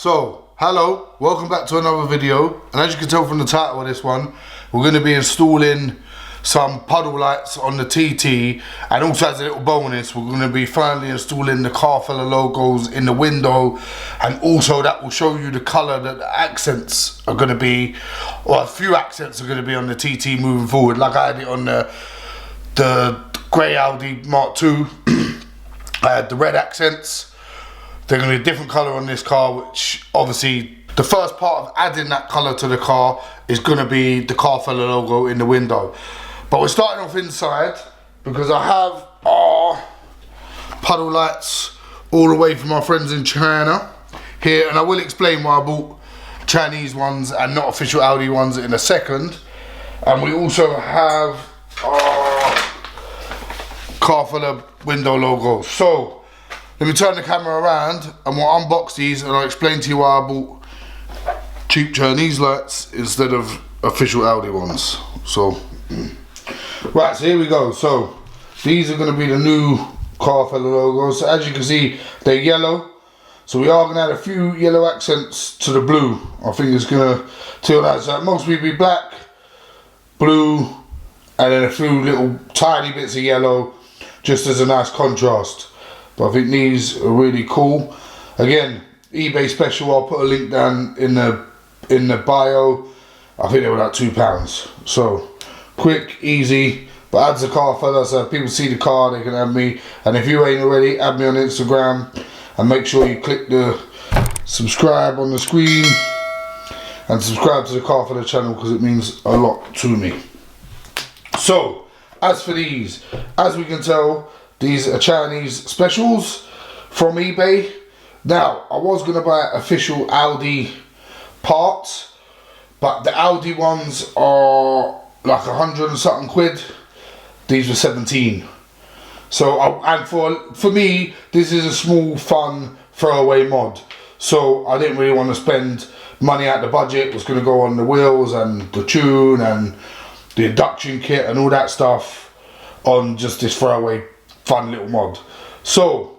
So hello, welcome back to another video, and as you can tell from the title of this one, we're going to be installing some puddle lights on the TT, and also as a little bonus we're going to be finally installing the Carfella logos in the window, and also that will show you the colour that the accents are going to be, or a few accents are going to be on the TT moving forward, like I had it on the grey Audi Mark II. I had the red accents. They're going to be a different colour on this car, which obviously the first part of adding that colour to the car is going to be the Carfella logo in the window. But we're starting off inside because I have our puddle lights all the way from our friends in China here, and I will explain why I bought Chinese ones and not official Audi ones in a second. And we also have our Carfella window logo. So let me turn the camera around and we'll unbox these, and I'll explain to you why I bought cheap Chinese lights instead of official Audi ones. So, right, so here we go. So these are going to be the new Carfella logos. So as you can see, they're yellow. So we are going to add a few yellow accents to the blue. I think it's going to tell that. So mostly be black, blue, and then a few little tiny bits of yellow, just as a nice contrast. But I think these are really cool. Again, eBay special. I'll put a link down in the bio. I think they were like £2. So quick, easy, but adds the Carfella, so if people see the car they can add me. And if you ain't already, add me on Instagram, and make sure you click the subscribe on the screen and subscribe to the Carfella channel, because it means a lot to me. So as for these, as we can tell, these are Chinese specials from eBay. Now, I was going to buy official Audi parts, but the Audi ones are like 100 and something quid. These were 17. So, and for me, this is a small, fun, throwaway mod. So, I didn't really want to spend money out the budget. It was going to go on the wheels and the tune and the induction kit and all that stuff on just this throwaway fun little mod. So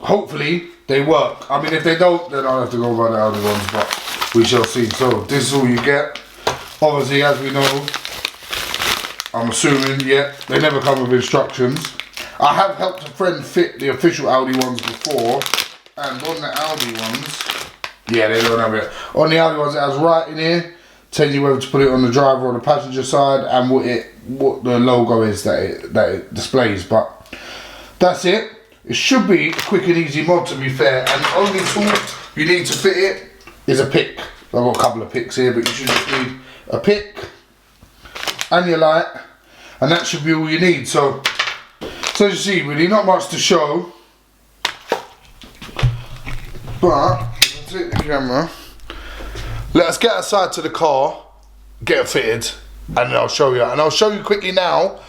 hopefully they work. I mean, if they don't, then I'll have to go buy the Audi ones, but we shall see. So this is all you get. Obviously, as we know, I'm assuming, yeah, they never come with instructions. I have helped a friend fit the official Audi ones before, and on the Audi ones, yeah, they don't have it. On the Audi ones, it has writing here telling you whether to put it on the driver or the passenger side, and what the logo is that it displays. But that's it. It should be a quick and easy mod, to be fair, and the only tool you need to fit it is a pick. I've got a couple of picks here, but you should just need a pick and your light, and that should be all you need. So as you see, really not much to show, but I'll take the camera. Let us get outside to the car, get it fitted, and then I'll show you. And I'll show you quickly now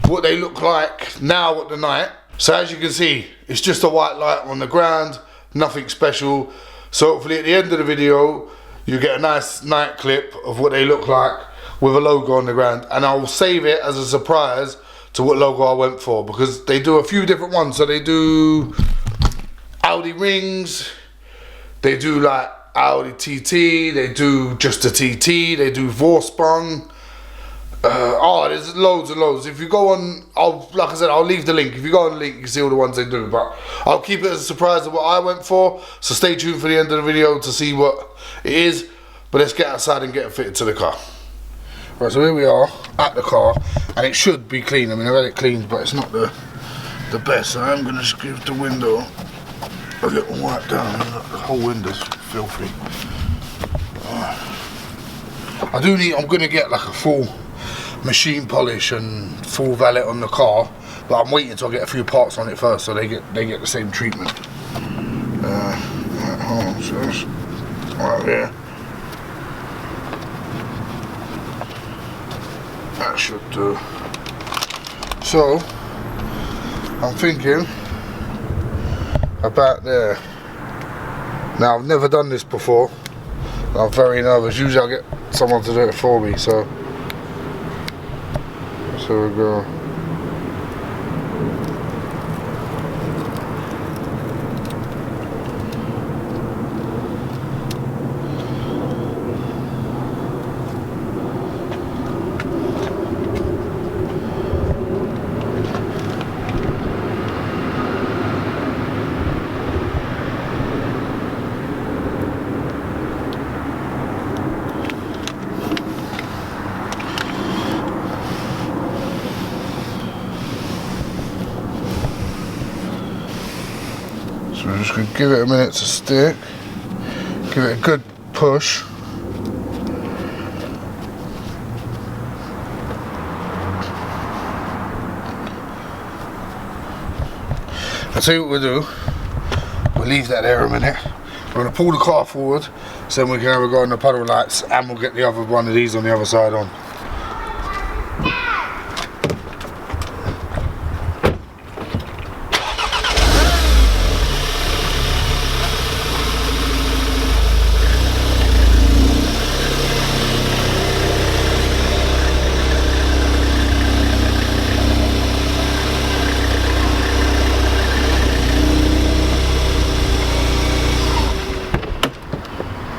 what they look like now at the night. So as you can see, it's just a white light on the ground, nothing special. So hopefully at the end of the video, you get a nice night clip of what they look like with a logo on the ground. And I'll save it as a surprise to what logo I went for, because they do a few different ones. So they do Audi rings, they do like Audi TT, they do just a TT, they do Vorsprung. Oh, there's loads and loads. If you go on, like I said, I'll leave the link. If you go on the link, you can see all the ones they do. But I'll keep it as a surprise of what I went for. So stay tuned for the end of the video to see what it is. But let's get outside and get it fitted to the car. Right, so here we are at the car, and it should be clean. I mean, I've had it cleaned, but it's not the best. So I'm gonna just give the window a little wipe down. The whole window's filthy. I'm gonna get like a full machine polish and full valet on the car, but I'm waiting till I get a few parts on it first, so they get the same treatment. Right, so that's right there. That should do. So I'm thinking about there. Now, I've never done this before. I'm very nervous. Usually I get someone to do it for me, so we go. So I'm just going to give it a minute to stick. Give it a good push. I'll tell you what we'll do. We'll leave that there a minute. We're going to pull the car forward so then we can have a go on the puddle lights and we'll get the other one of these on the other side on.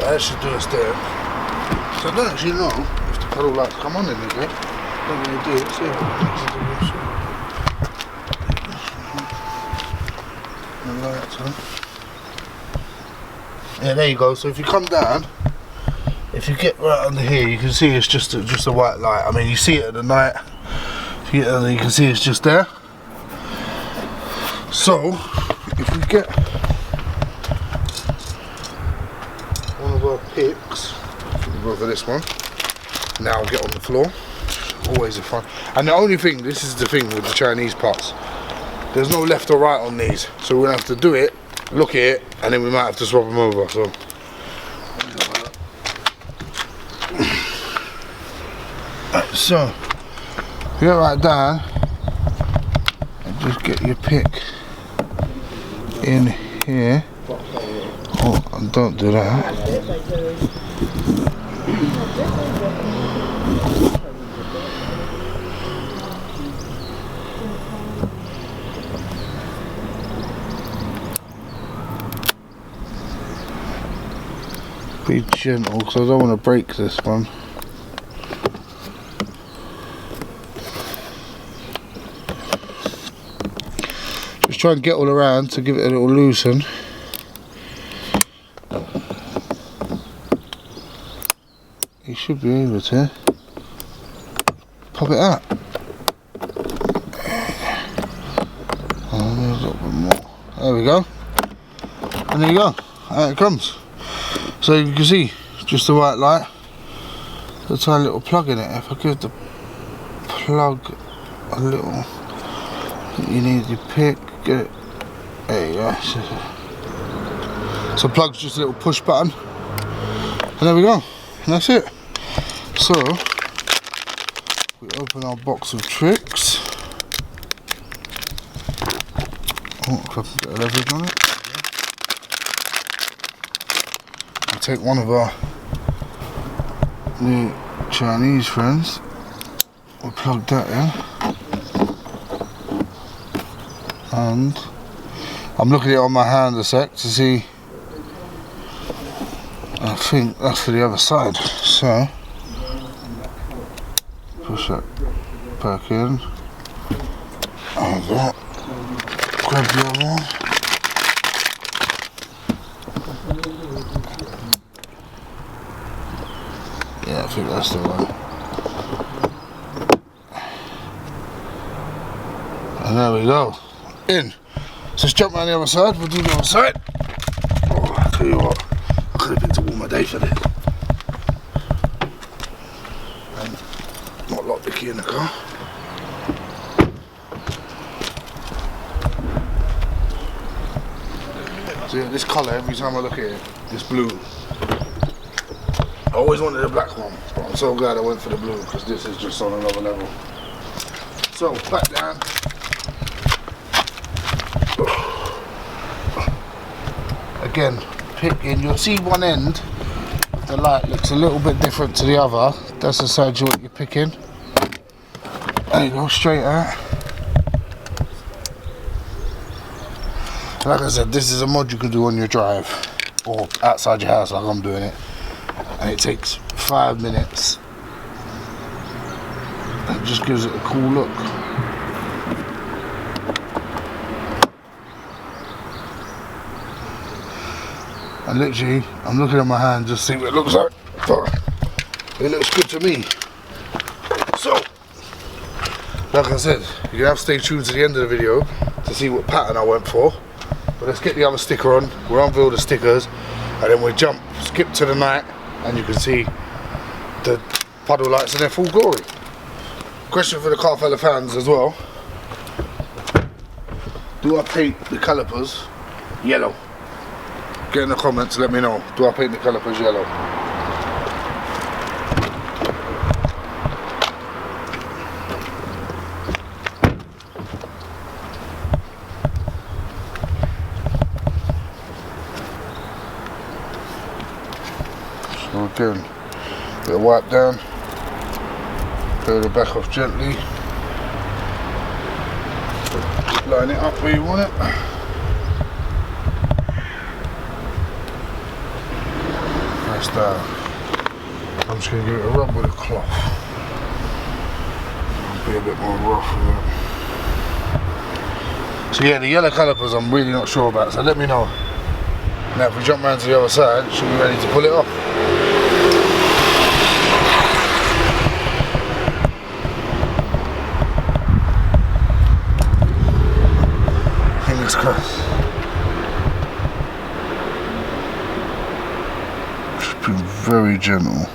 That should do us there. So I don't actually know if the puddle lights come on in it yet. I don't really do it. See if the lights on. Yeah, there you go. So if you come down, if you get right under here, you can see it's just a white light. I mean, you see it at the night. If you get under, you can see it's just there. So if we get our picks, we'll go for this one. Now get on the floor. Always a fun. And the only thing, this is the thing with the Chinese parts, there's no left or right on these, so we're gonna have to do it, look at it, and then we might have to swap them over. So get right down and just get your pick in here. Oh, and don't do that. Be gentle because I don't want to break this one. Just try and get all around to give it a little loosen. You should be able to pop it out. Oh, a little bit more. There we go. And there you go. Out it comes. So you can see, just the white light. There's a tiny little plug in it. If I give the plug a little, you need your pick. Get it. There you go. So plug's just a little push button. And there we go. And that's it. So we open our box of tricks. Oh, if I can get a leverage on it. We take one of our new Chinese friends. We'll plug that in. And I'm looking at it on my hand a sec to see. I think that's for the other side, so push that back in, and that, grab the other one, yeah, I think that's the one, and there we go, in. So let's jump around the other side, we'll do the other side. Oh, I'll tell you what. Could have been to all my day for this. And not lock the key in the car. So yeah, this colour, every time I look at it, this blue. I always wanted a black one, but I'm so glad I went for the blue because this is just on another level. So back down. Again. Pick in, you'll see one end of the light looks a little bit different to the other. That's the side you want your pick in. There you go, straight out. Like I said, this is a mod you can do on your drive or outside your house like I'm doing it. And it takes 5 minutes. It just gives it a cool look. And literally, I'm looking at my hand just to see what it looks like. It looks good to me. So, like I said, you're gonna have to stay tuned to the end of the video to see what pattern I went for. But let's get the other sticker on, we'll unveil the stickers, and then we'll skip to the night, and you can see the puddle lights in their full glory. Question for the car fella fans as well. Do I paint the calipers yellow? Get in the comments, let me know. Do I paint the calipers yellow? So again, bit of wipe down, peel the back off gently, line it up where you want it. Press down. I'm just going to give it a rub with a cloth. I'll be a bit more rough with it. So yeah, the yellow calipers I'm really not sure about, so let me know. Now if we jump round to the other side, should be ready to pull it off. Fingers crossed. Just be very gentle.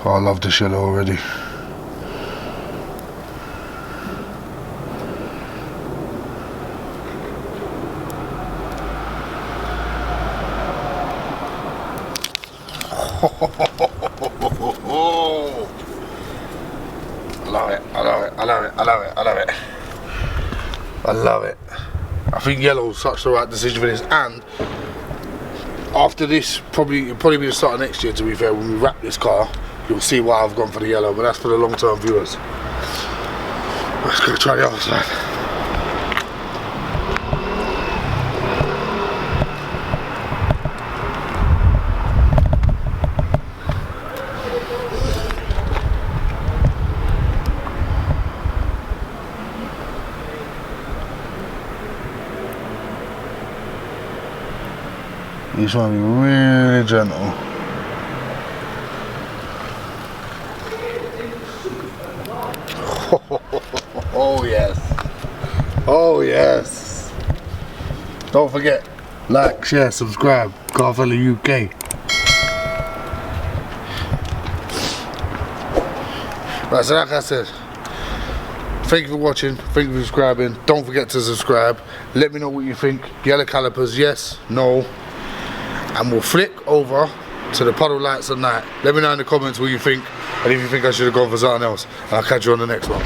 Oh, I love this yellow already. I love it, I love it, I love it, I love it, I love it. I love it. I think yellow's such the right decision for this, and after this, it'll probably be the start of next year, to be fair, when we wrap this car, you'll see why I've gone for the yellow, but that's for the long-term viewers. Let's go try the other side. You just want to be really gentle. Oh yes. Oh yes. Don't forget, like, share, subscribe. Car Fella UK. Right, so like I said, thank you for watching, thank you for subscribing. Don't forget to subscribe. Let me know what you think. Yellow calipers, yes, no. And we'll flick over to the puddle lights at night. Let me know in the comments what you think, and if you think I should have gone for something else. And I'll catch you on the next one.